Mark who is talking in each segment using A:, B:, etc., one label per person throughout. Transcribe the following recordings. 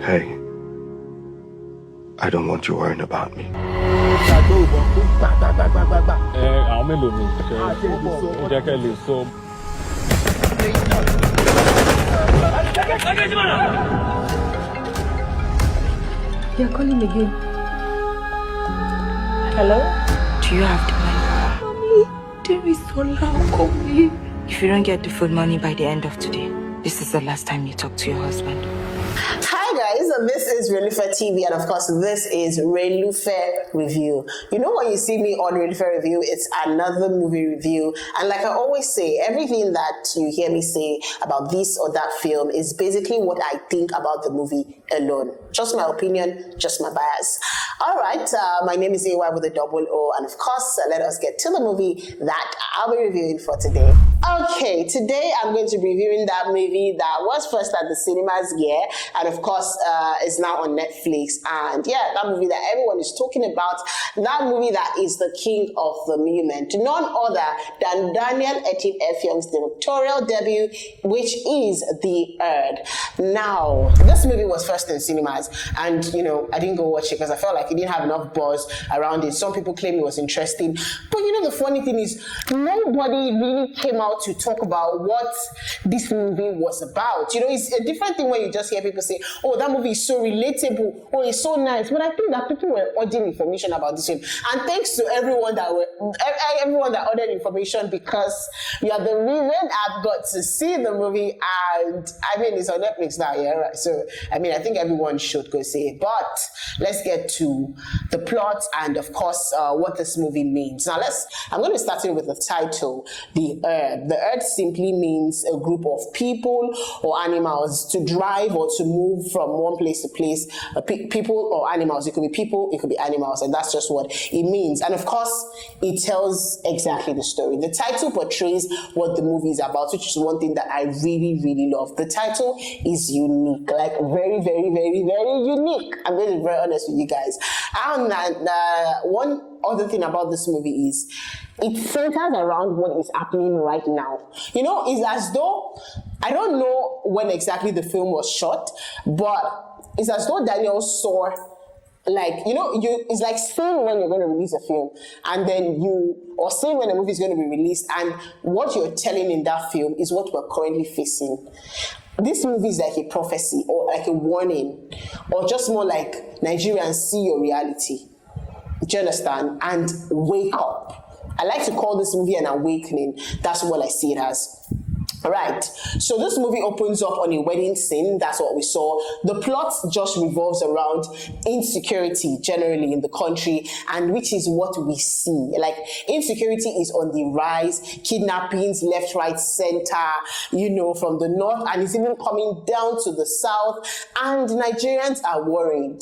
A: Hey, I don't want you worrying about me.
B: You're calling again. Hello?
C: Do you have the money?
B: Mommy, there is so loud. Call me.
C: If you don't get the full money by the end of today, this is the last time you talk to your husband.
D: Hi guys, this is Relufe TV, and of course this is Relufe Review. You know, when you see me on Relufe Review, it's another movie review, and like I always say, everything that you hear me say about this or that film is basically what I think about the movie alone. Just my opinion, just my bias. Alright, my name is AY with a double O, and of course, let us get to the movie that I'll be reviewing for today. Okay, today I'm going to be reviewing that movie that was first at the cinemas here, and of course is now on Netflix. And yeah, that movie that everyone is talking about, that movie that is the king of the moment, none other than Daniel Etim Effiong's directorial debut, which is The Erd. Now, this movie was first in cinemas, and you know, I didn't go watch it because I felt like it didn't have enough buzz around it. Some people claim it was interesting, but you know, the funny thing is, nobody really came out to talk about what this movie was about. You know, it's a different thing when you just hear people say, oh, that movie is so relatable, oh, it's so nice. But I think that people were ordering information about this film. And thanks to everyone that ordered information, because you are the reason I've got to see the movie. And I mean, it's on Netflix now, yeah, right? So, I mean, I think everyone should go see it. But let's get to the plot and, of course, what this movie means. Now, I'm going to be starting with the title, The Erd. The Erd simply means a group of people or animals to drive or to move from one place to place. People or animals, it could be people, it could be animals, and that's just what it means. And of course, it tells exactly the story. The title portrays what the movie is about, which is one thing that I really, really love. The title is unique, like very, very, very, very unique. I'm going to be very honest with you guys. And one other thing about this movie is it centers around what is happening right now. You know, it's as though, I don't know when exactly the film was shot, but it's as though Daniel saw, like, you know, it's like seeing when you're going to release a film, and then or seeing when a movie is going to be released, and what you're telling in that film is what we're currently facing. This movie is like a prophecy, or like a warning, or just more like, Nigerians, see your reality. Do you understand? And wake up. I like to call this movie an awakening. That's what I see it as. Right, so this movie opens up on a wedding scene. That's what we saw. The plot just revolves around insecurity generally in the country, and which is what we see. Like, insecurity is on the rise, kidnappings left, right, center, you know, from the north, and it's even coming down to the south, and Nigerians are worried.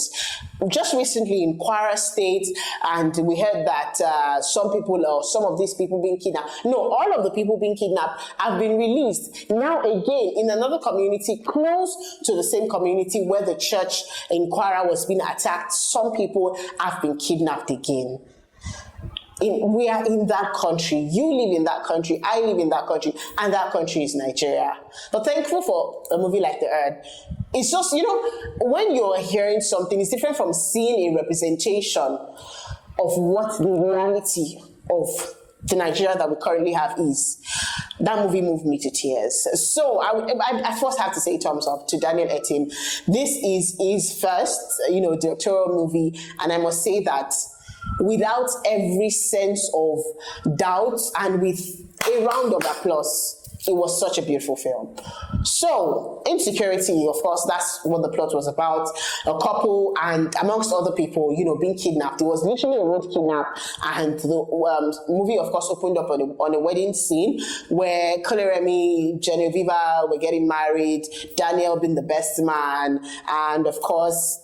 D: Just recently in Kwara State, and we heard that some of these people being kidnapped, no, all of the people being kidnapped have been released. Now again, in another community, close to the same community where the church in Kwara was being attacked, some people have been kidnapped again. We are in that country. You live in that country. I live in that country. And that country is Nigeria. But thankful for a movie like The Erd. It's just, you know, when you're hearing something, it's different from seeing a representation of what the reality of the Nigeria that we currently have is. That movie moved me to tears. So I first have to say thumbs up to Daniel Etim. This is his first, you know, directorial movie. And I must say that without every sense of doubt and with a round of applause, it was such a beautiful film. So, insecurity, of course, that's what the plot was about. A couple, and amongst other people, you know, being kidnapped. It was literally a road kidnap, and the movie, of course, opened up on a wedding scene where Koleremi, Genevieve were getting married, Daniel being the best man, and of course,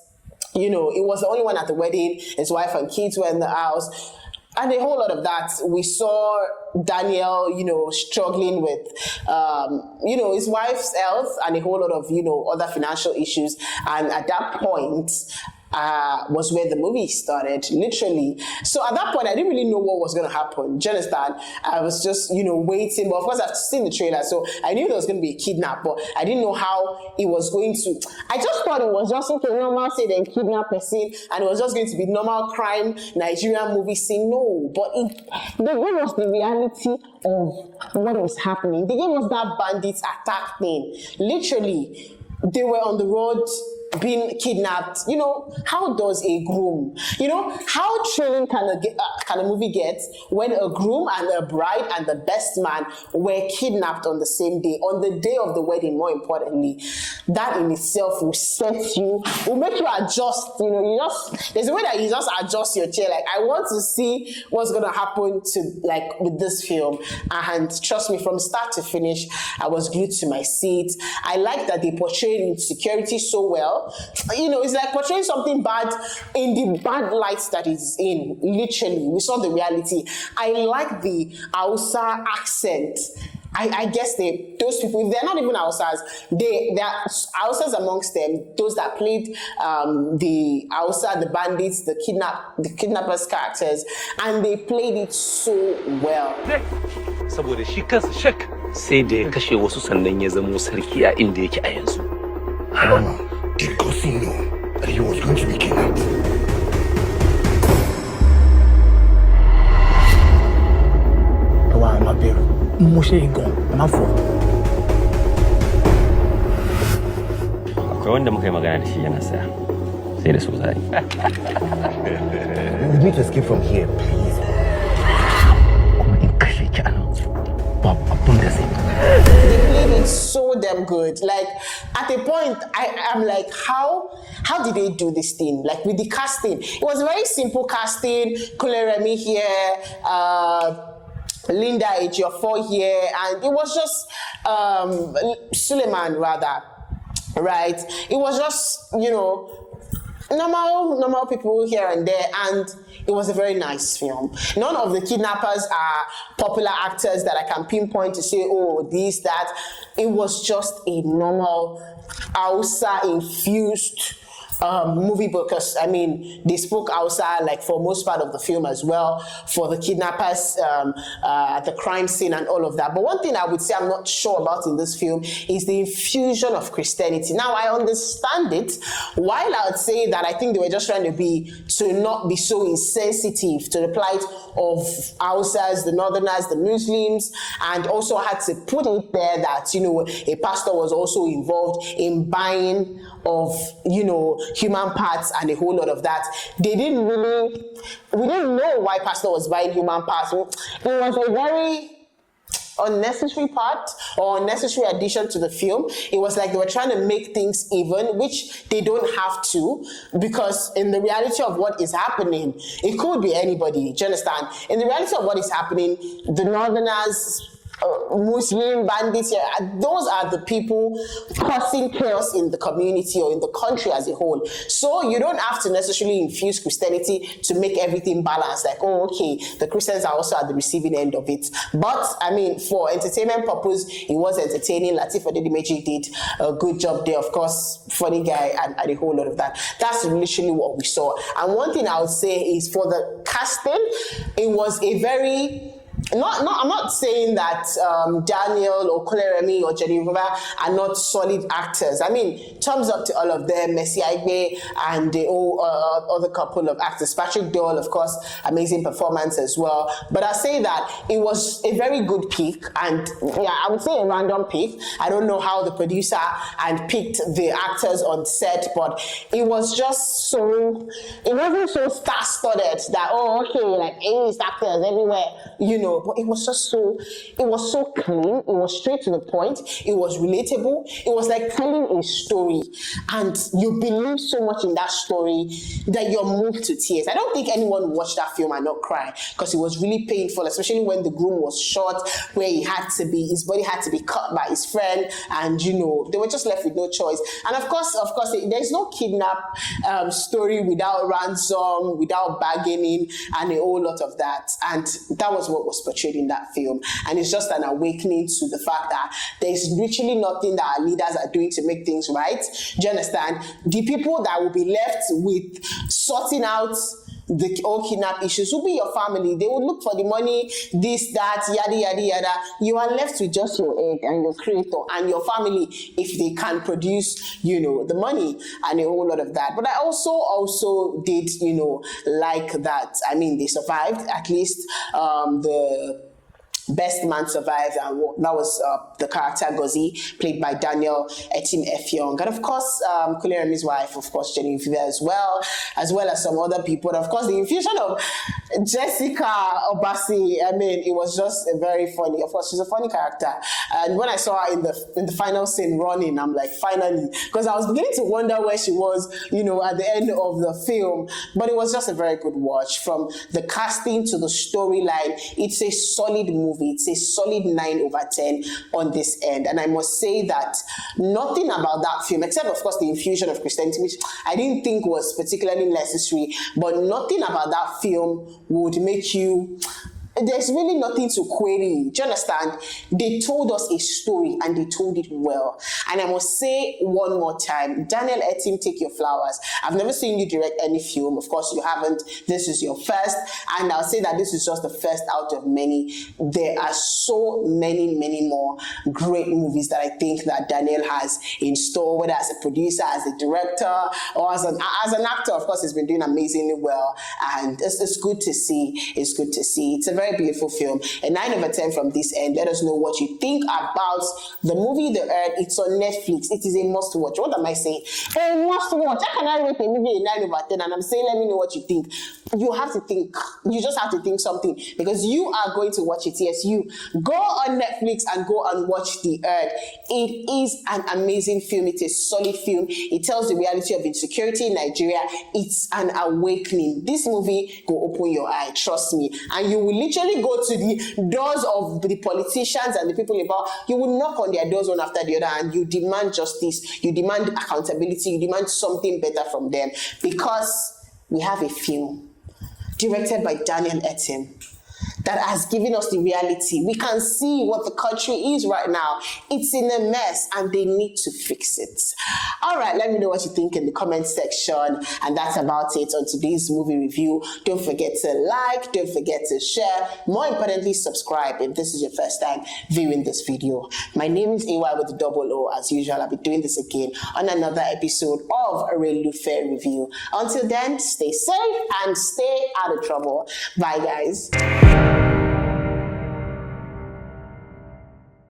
D: you know, it was the only one at the wedding. His wife and kids were in the house. And a whole lot of that. We saw Daniel, you know, struggling with, you know, his wife's health and a whole lot of, you know, other financial issues. And at that point, was where the movie started, literally. So at that point, I didn't really know what was going to happen. Do you understand? I was just, waiting. But of course, I've seen the trailer, so I knew there was going to be a kidnap, but I didn't know how it was going to. I just thought it was just okay, normal, say they kidnap a scene, and it was just going to be normal crime Nigerian movie scene. No, but they gave us the reality of what was happening. They gave us that bandits attack thing. Literally, they were on the road being kidnapped. How does a groom, how thrilling can a movie get when a groom and a bride and the best man were kidnapped on the same day, on the day of the wedding, more importantly? That in itself will make you adjust, there's a way that you just adjust your chair. Like, I want to see what's going to happen with this film. And trust me, from start to finish, I was glued to my seat. I like that they portrayed insecurity so well. It's like portraying something bad in the bad light that it's in. Literally, we saw the reality. I like the Hausa accent. I guess those people, if they're not even Hausas, there are Hausas amongst them, those that played the Hausa, the bandits, the kidnappers characters, and they played it so well.
E: Saboda shi kansa shak sai da ya kashe wasu sannan ya zamo sarki a inda yake a yanzu.
A: Did Kosi know that he was going to be kidnapped?
E: Akwai wanda muka yi magana da shi yana saya. Sai da su zai.
A: We need to escape from here, please.
E: Kuma in kashe ki anan. Babu abun da zai.
D: They played it so damn good. Like, at a point, I'm like, how did they do this thing? Like, with the casting, it was a very simple casting. Kuleremi here, Linda Ejiofor here, and it was just Suleiman rather, right? It was just normal people here and there, and it was a very nice film. None of the kidnappers are popular actors that I can pinpoint to say, oh, this, that. It was just a normal Hausa-infused movie, because they spoke Hausa like for most part of the film as well, for the kidnappers at the crime scene and all of that. But one thing I would say I'm not sure about in this film is the infusion of Christianity. Now, I understand it, while I would say that I think they were just trying to not be so insensitive to the plight of Hausas, the Northerners, the Muslims, and also had to put it there that a pastor was also involved in buying of human parts and a whole lot of that. We didn't know why pastor was buying human parts. It was a very unnecessary part or unnecessary addition to the film. It was like they were trying to make things even, which they don't have to, because in the reality of what is happening, it could be anybody. Do you understand? In the reality of what is happening, the Northerners, Muslim bandits, those are the people causing chaos in the community or in the country as a whole. So you don't have to necessarily infuse Christianity to make everything balanced. Like, oh, okay, the Christians are also at the receiving end of it. But for entertainment purpose, it was entertaining. Lateef Adedimeji did a good job there. Of course, funny guy and a whole lot of that. That's literally what we saw. And one thing I would say is for the casting, it was a very I'm not saying that Daniel or Kuleremi or Jennifer are not solid actors. Thumbs up to all of them, Messi Aigbe and the other couple of actors. Patrick Doyle, of course, amazing performance as well. But I say that it was a very good pick, and I would say a random pick. I don't know how the producer and picked the actors on set, but it was just so, it wasn't so star-studded that, oh, okay, like A-list actors everywhere, but it was just so clean. It was straight to the point. It was relatable. It was like telling a story, and you believe so much in that story that you're moved to tears. I don't think anyone watched that film and not cry, because it was really painful, especially when the groom was shot, where his body had to be cut by his friend, and they were just left with no choice. And of course, there's no kidnap story without ransom, without bargaining, and a whole lot of that. And that was what was portrayed in that film. And it's just an awakening to the fact that there's literally nothing that our leaders are doing to make things right. Do you understand? The people that will be left with sorting out the all kidnap issues will be your family. They will look for the money, this, that, yada, yada, yada. You are left with just your egg and your creator and your family if they can produce, the money and a whole lot of that. But I also did, like that. I mean, they survived, at least the best man survived, and that was the character Gozi, played by Daniel Etim Effiong, and of course Kuleremi's wife, of course Jenny as well as some other people. And of course, the infusion of Jessica Obasi. I mean, it was just a very funny. Of course, she's a funny character, and when I saw her in the final scene running, I'm like, finally, because I was beginning to wonder where she was, at the end of the film. But it was just a very good watch. From the casting to the storyline, it's a solid movie. It's a solid 9/10 on this end. And I must say that nothing about that film, except of course the infusion of Christianity, which I didn't think was particularly necessary, but nothing about that film would make you... There's really nothing to query. Do you understand? They told us a story and they told it well. And I must say one more time, Daniel Etim, take your flowers. I've never seen you direct any film. Of course, you haven't. This is your first. And I'll say that this is just the first out of many. There are so many, many more great movies that I think that Daniel has in store, whether as a producer, as a director, or as an actor. Of course, he's been doing amazingly well. And it's good to see. It's good to see. It's a very beautiful film. A 9/10 from this end. Let us know what you think about the movie The Earth. It's on Netflix. It is a must watch. What am I saying? A must watch. How can I rate a movie a 9/10? And I'm saying, let me know what you think. You have to think. You just have to think something, because you are going to watch it. Yes, you go on Netflix and go and watch The Earth. It is an amazing film. It's a solid film. It tells the reality of insecurity in Nigeria. It's an awakening. This movie will open your eye. Trust me. And you will literally go to the doors of the politicians and the people in power. You will knock on their doors one after the other and you demand justice, you demand accountability, you demand something better from them, because we have a film directed by Daniel Etim that has given us the reality. We can see what the country is right now. It's in a mess and they need to fix it. All right, let me know what you think in the comment section. And that's about it on today's movie review. Don't forget to like, don't forget to share. More importantly, subscribe if this is your first time viewing this video. My name is AY with the double O. As usual, I'll be doing this again on another episode of a Relufe review. Until then, stay safe and stay out of trouble. Bye, guys.